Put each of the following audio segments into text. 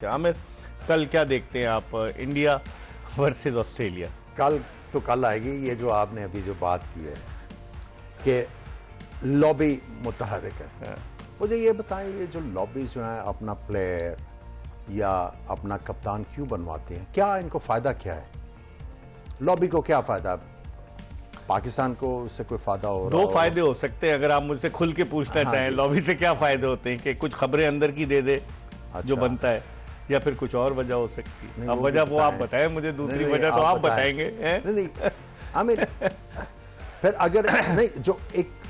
आमिर, कल क्या देखते हैं आप, इंडिया वर्सेस ऑस्ट्रेलिया? कल आएगी। ये जो आपने अभी जो बात की है कि लॉबी मुतहरिक है, मुझे ये बताएं, ये जो लॉबीज जो हैं अपना प्लेयर या अपना कप्तान क्यों बनवाते हैं? क्या इनको फायदा क्या है? लॉबी को क्या फायदा? पाकिस्तान को उससे कोई फायदा हो रहा? दो फायदे हो सकते हैं अगर आप मुझसे खुल के पूछना चाहें। लॉबी से क्या फायदे होते हैं कि कुछ खबरें अंदर की दे दे जो बनता है, या फिर कुछ और वजह हो सकती है। अब वजह वो आप बताएं मुझे, दूसरी वजह तो आप बताएंगे। नहीं आमिर, फिर अगर नहीं,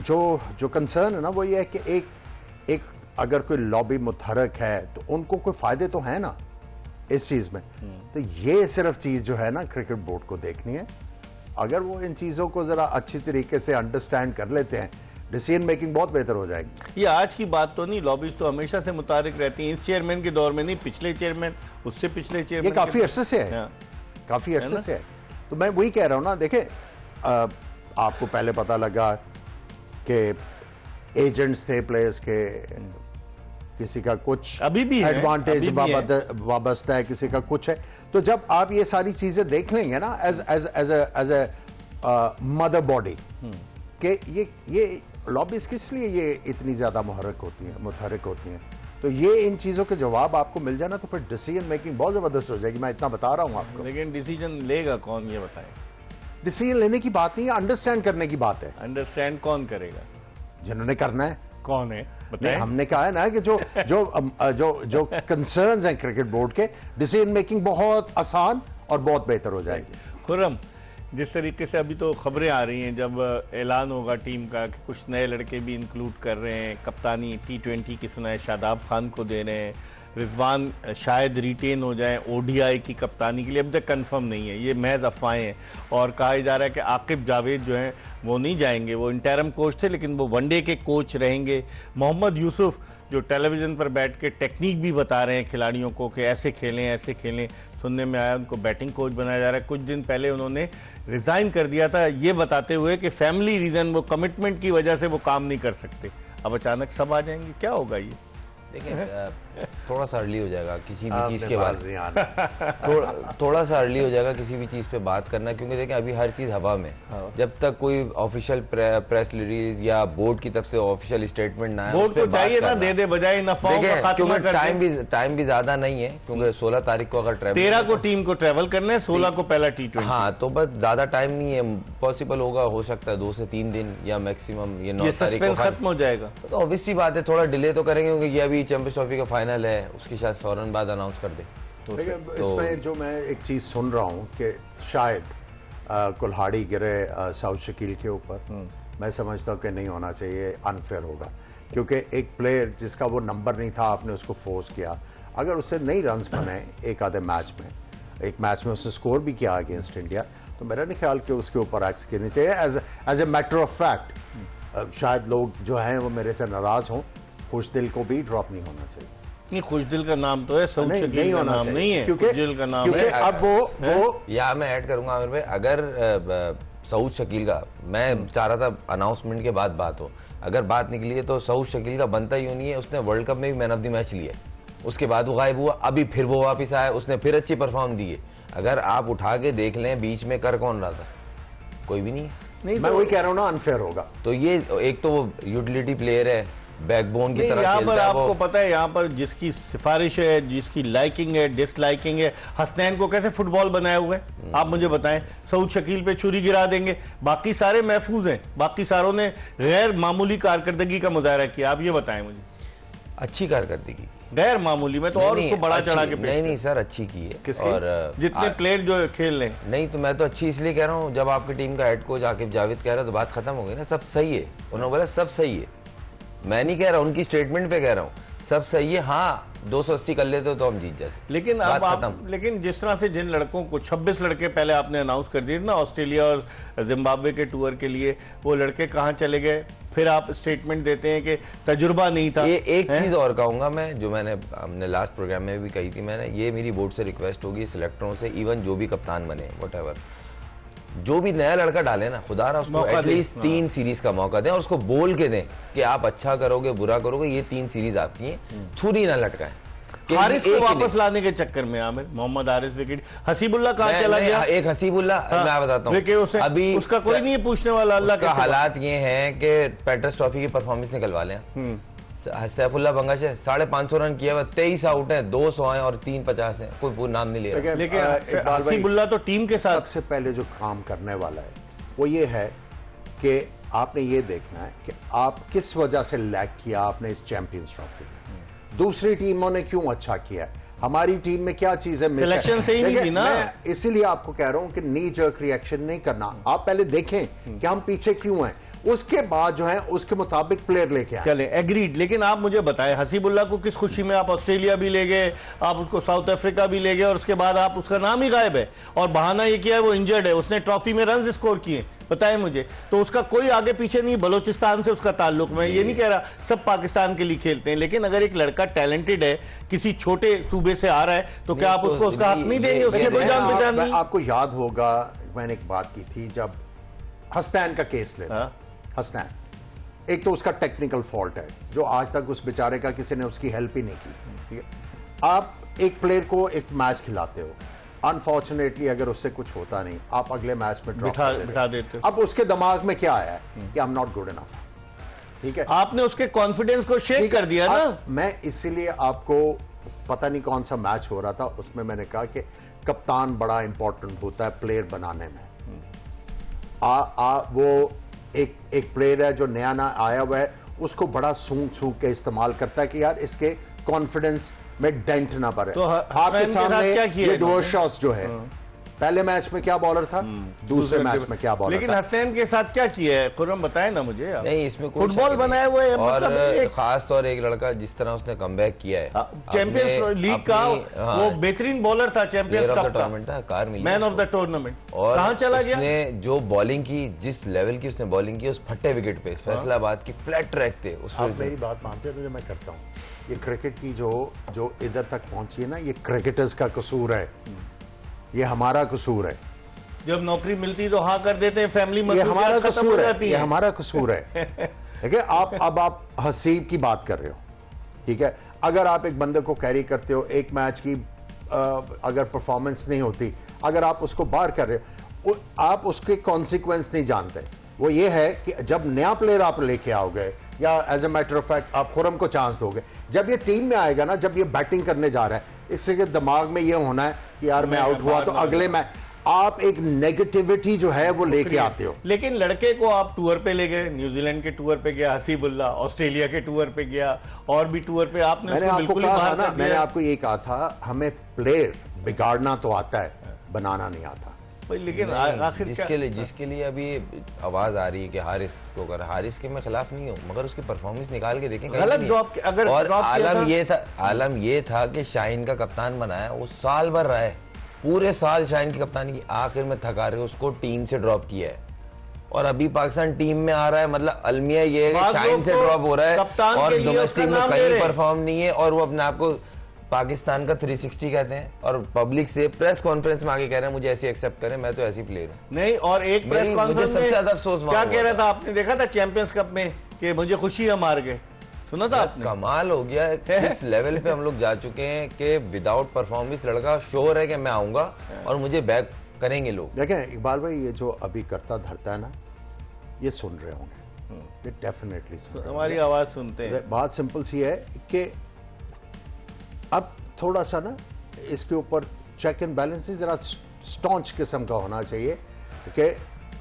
जो कंसर्न है ना वो ये है कि एक अगर कोई लॉबी मुतहरक है तो उनको कोई फायदे तो है ना इस चीज में। तो ये सिर्फ चीज जो है ना क्रिकेट बोर्ड को देखनी है। अगर वो इन चीजों को जरा अच्छी तरीके से अंडरस्टैंड कर लेते हैं, डिसीजन मेकिंग बहुत बेहतर हो जाएगी। ये आज की बात तो नहीं, लॉबीज तो हमेशा से मुतारिक रहती हैं। इस चेयरमैन के दौर में नहीं, पिछले चेयरमैन, उससे पिछले चेयरमैन, ये काफी अरसे से है, काफी अरसे से है। तो मैं वही कह रहा हूं ना, देखें, आपको पहले पता लगा कि एजेंट्स थे प्लेयर्स के, किसी का कुछ अभी भी एडवांटेज वाबस्ता है, किसी का कुछ है। तो जब आप ये सारी चीजें देख लेंगे ना एज ए मदर बॉडी कि ये लॉबीज किस लिए ये इतनी ज्यादा मुतहरिक होती हैं, तो ये इन चीजों के जवाब आपको मिल जाना तो फिर डिसीजन मेकिंग बहुत जबरदस्त हो जाएगी। मैं इतना बता रहा हूं आपको। लेकिन डिसीजन लेगा कौन, ये बताएं। डिसीजन लेने की बात नहीं है, अंडरस्टैंड करने की बात है। अंडरस्टैंड कौन करेगा? जिन्होंने करना है। कौन है बताएं? हमने कहा है ना कि जो कंसर्न्स हैं क्रिकेट बोर्ड के, डिसीजन मेकिंग बहुत आसान और बहुत बेहतर हो जाएगी। खुर्रम, जिस तरीके से अभी तो खबरें आ रही हैं, जब ऐलान होगा टीम का कि कुछ नए लड़के भी इंक्लूड कर रहे हैं, कप्तानी T20 की सुनाए शादाब खान को दे रहे हैं, रिजवान शायद रिटेन हो जाए ODI की कप्तानी के लिए, अभी तक कंफर्म नहीं है, ये महज अफवाहें हैं। और कहा जा रहा है कि आकिब जावेद जो हैं वो नहीं जाएंगे, वो इंटरम कोच थे लेकिन वो वनडे के कोच रहेंगे। मोहम्मद यूसुफ जो टेलीविजन पर बैठ के टेक्निक भी बता रहे हैं खिलाड़ियों को कि ऐसे खेलें ऐसे खेलें, सुनने में आया उनको बैटिंग कोच बनाया जा रहा है। कुछ दिन पहले उन्होंने रिजाइन कर दिया था, ये बताते हुए कि फैमिली रीजन, वो कमिटमेंट की वजह से वो काम नहीं कर सकते। अब अचानक सब आ जाएंगे, क्या होगा ये? देखिए, थोड़ा सा अर्ली हो जाएगा किसी भी चीज़ के बाद, थोड़ा सा अर्ली हो जाएगा किसी भी चीज़ पे बात करना, क्योंकि देखें अभी हर चीज़ हवा में। जब तक कोई ऑफिशियल प्रेस रिलीज या बोर्ड की तरफ से ऑफिशियल स्टेटमेंट ना आए, बोर्ड को चाहिए ना दे दे बजाय नफाओं का खात्मा कर दे। टाइम भी ज्यादा नहीं है, क्योंकि 16 तारीख को अगर 13 को टीम को ट्रेवल करना है, 16 को पहला T20। हाँ, तो बस ज्यादा टाइम नहीं है, पॉसिबल होगा, हो सकता है 2 से 3 दिन या मैक्सिमम ये 9 तारीख को खत्म हो जाएगा। तो ऑब्वियस सी बात है, थोड़ा डिले तो करेंगे, क्योंकि ये अभी चैंपियंस ट्रॉफी का फाइनल है, उसकी शायद फौरन बाद अनाउंस कर दे। तो इसमें जो मैं एक चीज सुन रहा हूं कि शायद कुल्हाड़ी गिरे साउथ शकील के ऊपर, मैं समझता हूं कि नहीं होना चाहिए, अनफेयर होगा। क्योंकि एक प्लेयर जिसका वो नंबर नहीं था, आपने उसको फोर्स किया, अगर उससे नहीं रन्स बने एक आधे मैच में, एक मैच में उसने स्कोर भी किया अगेंस्ट इंडिया, तो मेरा नहीं ख्याल कि उसके ऊपर एक्ट करनी चाहिए as a matter of fact. शायद लोग जो हैं वो मेरे से नाराज हों, खुशदिल को भी ड्रॉप नहीं होना चाहिए। नहीं, खुशदिल का नाम तो है, साउथ शकील का नाम नहीं है, खुशदिल का नाम है। अब वो या मैं ऐड करूंगा आमिर भाई, अगर साउथ शकील का, मैं चाह रहा था अनाउंसमेंट के बाद बात हो, अगर बात निकली है तो साउथ शकील का बनता ही नहीं है। उसने वर्ल्ड कप में भी मैन ऑफ द मैच लिया, उसके बाद वो गायब हुआ, अभी फिर वो वापिस आया, उसने फिर अच्छी परफॉर्म दी है। अगर आप उठा के देख लें, बीच में कर कौन रहा था? कोई भी नहीं। मैं वही कह रहा हूँ ना, अनफेयर होगा। तो ये एक तो वो यूटिलिटी प्लेयर है, बैकबोन की तरह यहाँ खेलता पर है। आपको पता है, यहाँ पर जिसकी सिफारिश है, जिसकी लाइकिंग है, डिसलाइकिंग है, हसनैन को कैसे फुटबॉल बनाया हुआ है आप मुझे बताएं? साउथ शकील पे छुरी गिरा देंगे, बाकी सारे महफूज हैं, बाकी सारों ने गैर मामूली कारकर्दगी का मुजाहरा किया। आप ये बताएं मुझे। अच्छी कारकर्दगी गैर मामूली में तो और उसको बड़ा चढ़ा के नहीं सर, अच्छी की है। और जितने प्लेयर जो खेल रहे हैं, नहीं तो मैं तो अच्छी इसलिए कह रहा हूँ, जब आपकी टीम का हेड कोच आकिब जावेद कह रहा है तो बात खत्म हो गई ना, सब सही है। उन्होंने बोला सब सही है, मैं नहीं कह रहा, उनकी स्टेटमेंट पे कह रहा हूँ सब सही है। हाँ, 280 कर लेते तो हम जीत जाते। लेकिन अब लेकिन जिस तरह से जिन लड़कों को 26 लड़के पहले आपने अनाउंस कर दिए ना ऑस्ट्रेलिया और जिम्बाब्वे के टूर के लिए, वो लड़के कहाँ चले गए? फिर आप स्टेटमेंट देते हैं कि तजुर्बा नहीं था। ये एक चीज और कहूंगा मैं, जो हमने लास्ट प्रोग्राम में भी कही थी मैंने, ये मेरी बोर्ड से रिक्वेस्ट होगी सिलेक्टरों से, इवन जो भी कप्तान बने व्हाटएवर, जो भी नया लड़का डाले ना, खुदा रहा उसको एटलीस्ट 3 सीरीज का मौका दें और उसको बोल के दें कि आप अच्छा करोगे बुरा करोगे, ये 3 सीरीज आपकी हैं, छुरी ना लटकाएं। हारिस को एक वापस लाने के चक्कर में आमिर, मोहम्मद हारिस विकेट, हसीबुल्ला कहाँ चला गया? एक हसीबुल्ला, मैं बताता हूँ अभी उसका कोई नहीं है पूछने वाला। अल्लाह का हालात ये हैं कि पेट्रस ट्रॉफी की परफॉर्मेंस निकलवा लें। सैफुल्ला बंगाश 550 रन किया हुआ, 23 आउट है, 200 हैं और 350 हैं, कोई नाम नहीं ले रहा। लेकिन हसीबुल्ला तो टीम के साथ सबसे पहले जो काम करने वाला है वो ये है कि आपने ये देखना है कि आप किस वजह से लैग किया आपने इस चैंपियंस ट्रॉफी में, दूसरी टीमों ने क्यों अच्छा किया है, हमारी टीम में क्या चीजें मिस है। सिलेक्शन सही नहीं थी ना। मैं इसीलिए आपको कह रहा हूं कि नी जर्क रिएक्शन नहीं करना, आप पहले देखें कि हम पीछे क्यों हैं, उसके बाद जो है उसके मुताबिक प्लेयर लेके आए। चले एग्रीड। लेकिन आप मुझे बताएं, हसीबुल्ला को किस खुशी में आप ऑस्ट्रेलिया भी ले गए, आप उसको साउथ अफ्रीका भी ले गए और उसके बाद आप उसका नाम ही गायब है और बहाना ये किया है वो इंजर्ड है, उसने ट्रॉफी में रन स्कोर किए, बताएं मुझे। तो उसका कोई आगे पीछे नहीं, बलोचिस्तान से उसका ताल्लुक, मैं ये नहीं कह रहा सब पाकिस्तान के लिए खेलते हैं, लेकिन अगर एक लड़का टैलेंटेड है, किसी छोटे सूबे से आ रहा है, तो क्या आप उसको उसका हक नहीं देंगे? उसके कोई जान पहचान नहीं। आपको याद होगा मैंने एक बात की थी जब हसनैन का केस लेना, हसनैन एक तो उसका टेक्निकल फॉल्ट है जो आज तक उस बेचारे का किसी ने उसकी हेल्प ही नहीं की, ठीक है। आप एक प्लेयर को एक मैच खिलाते हो, अनफॉर्चुनेटली अगर उससे कुछ होता नहीं, आप अगले मैच में बिठा देते हो। अब उसके दिमाग में क्या आया है कि I am not good enough, ठीक है। आपने उसके कॉन्फिडेंस को शेक कर दिया ना। मैं इसीलिए आपको पता नहीं कौन सा मैच हो रहा था, उसमें मैंने कहा कि कप्तान बड़ा इंपॉर्टेंट होता है प्लेयर बनाने में। वो एक प्लेयर है जो नया आया हुआ है, उसको बड़ा सूंघ के इस्तेमाल करता है कि यार इसके कॉन्फिडेंस में डेंट ना पड़े। तो आपके सामने ये डोरशॉस जो है, पहले मैच में क्या बॉलर था, दूसरे मैच में क्या बॉलर, लेकिन हसनैन के साथ क्या किया है खुर्रम, बताए ना मुझे। नहीं, इसमें फुटबॉल बनाया हुआ है, और मतलब खास तौर एक लड़का जिस तरह उसने कमबैक किया है चैंपियंस लीग का, वो बेहतरीन बॉलर था, चैंपियंस कप का मैन ऑफ द टूर्नामेंट। और कहां चला गया? उसने जो बॉलिंग की, जिस लेवल की उसने बॉलिंग की, उस फट्टे विकेट पे फैसलाबाद की फ्लैट ट्रैक थे, उस आप मेरी बात मानते हैं तो जो मैं करता हूँ, ये क्रिकेट की जो इधर तक पहुंची है ना, ये क्रिकेटर्स का कसूर है, ये हमारा कसूर है। जब नौकरी मिलती तो हाँ कर देते हैं, फैमिली ये हमारा कसूर है, ये हमारा कसूर है। ठीक है, आप हसीब की बात कर रहे हो, ठीक है। अगर आप एक बंदे को कैरी करते हो, एक मैच की अगर परफॉर्मेंस नहीं होती, अगर आप उसको बाहर कर रहे हो, आप उसके कॉन्सिक्वेंस नहीं जानते। वो ये है कि जब नया प्लेयर आप लेके आओगे, या as a matter of fact आप खुरम को चांस दोगे, जब ये टीम में आएगा ना, जब ये बैटिंग करने जा रहा है, इसके दिमाग में ये होना है कि यार मैं आउट हुआ तो अगले मैच, आप एक नेगेटिविटी जो है वो लेके आते हो। लेकिन लड़के को आप टूर पे ले गए, न्यूजीलैंड के टूर पे गया हसीबुल्ला, ऑस्ट्रेलिया के टूर पे गया, और भी टूर पे आपने मैंने आपको कहा ना, मैंने आपको ये कहा था, हमें प्लेयर बिगाड़ना तो आता है, बनाना नहीं आता। लेकिन आखिर जिसके लिए अभी आवाज आ रही है कि हारिस को कर, हारिस के मैं खिलाफ नहीं हूँ, मगर उसकी परफॉर्मेंस निकाल के देखें, गलत ड्रॉप अगर और आलम ये था कि शाहीन का कप्तान बनाया, वो साल भर रहा है, पूरे साल शाहीन की कप्तानी की, आखिर में थका रहे उसको टीम से ड्रॉप किया है, और अभी पाकिस्तान टीम में आ रहा है, मतलब अलमिया ये शाहीन से ड्रॉप हो रहा है और डोमेस्टिक में कहीं परफॉर्म नहीं है, और वो अपने आप को पाकिस्तान का 360 कहते हैं, और पब्लिक से प्रेस कॉन्फ्रेंस में आगे कह रहे हैं मुझे ऐसे एक्सेप्ट करें, मैं तो ऐसी प्लेयर हूं। नहीं, और एक प्रेस कॉन्फ्रेंस सबसे ज्यादा अफसोस क्या कह रहा था, आपने देखा था चैंपियंस कप में कि मुझे खुशी है मार गए, सुना था आपने? कमाल हो गया, किस लेवल पे हम लोग जा चुके हैं कि विदाउट परफॉर्मेंस लड़का श्योर है कि मैं आऊंगा और मुझे बैक करेंगे लोग। देखें इकबाल भाई, ये जो अभी करता धरता है ना, ये सुन रहे होंगे, ये डेफिनेटली सुन रहे, हमारी आवाज सुनते हैं। बात सिंपल सी है कि अब थोड़ा सा ना इसके ऊपर चेक एंड बैलेंस जरा स्टॉन्च किस्म का होना चाहिए कि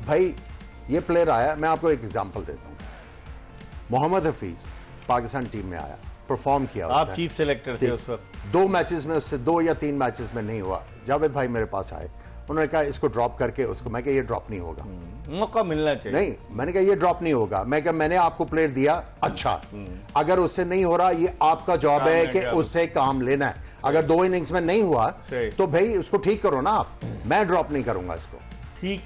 भाई ये प्लेयर आया, मैं आपको एक एग्जांपल देता हूँ, मोहम्मद हफीज पाकिस्तान टीम में आया, परफॉर्म किया, आप चीफ सिलेक्टर थे उस वक्त, 2 मैचेस में उससे 2 या 3 मैचेस में नहीं हुआ, जावेद भाई मेरे पास आए, उन्होंने कहा इसको ड्रॉप करके उसको, मैं कहा ये ड्रॉप नहीं होगा, मौका मिलना चाहिए। नहीं, मैंने कहा ये ड्रॉप नहीं होगा, मैं कहा मैंने आपको प्लेयर दिया, अच्छा अगर उससे नहीं हो रहा, ये आपका जॉब है कि उससे काम लेना है, अगर 2 इनिंग्स में नहीं हुआ तो भाई उसको ठीक करो ना आप, मैं ड्रॉप नहीं करूंगा इसको। ठीक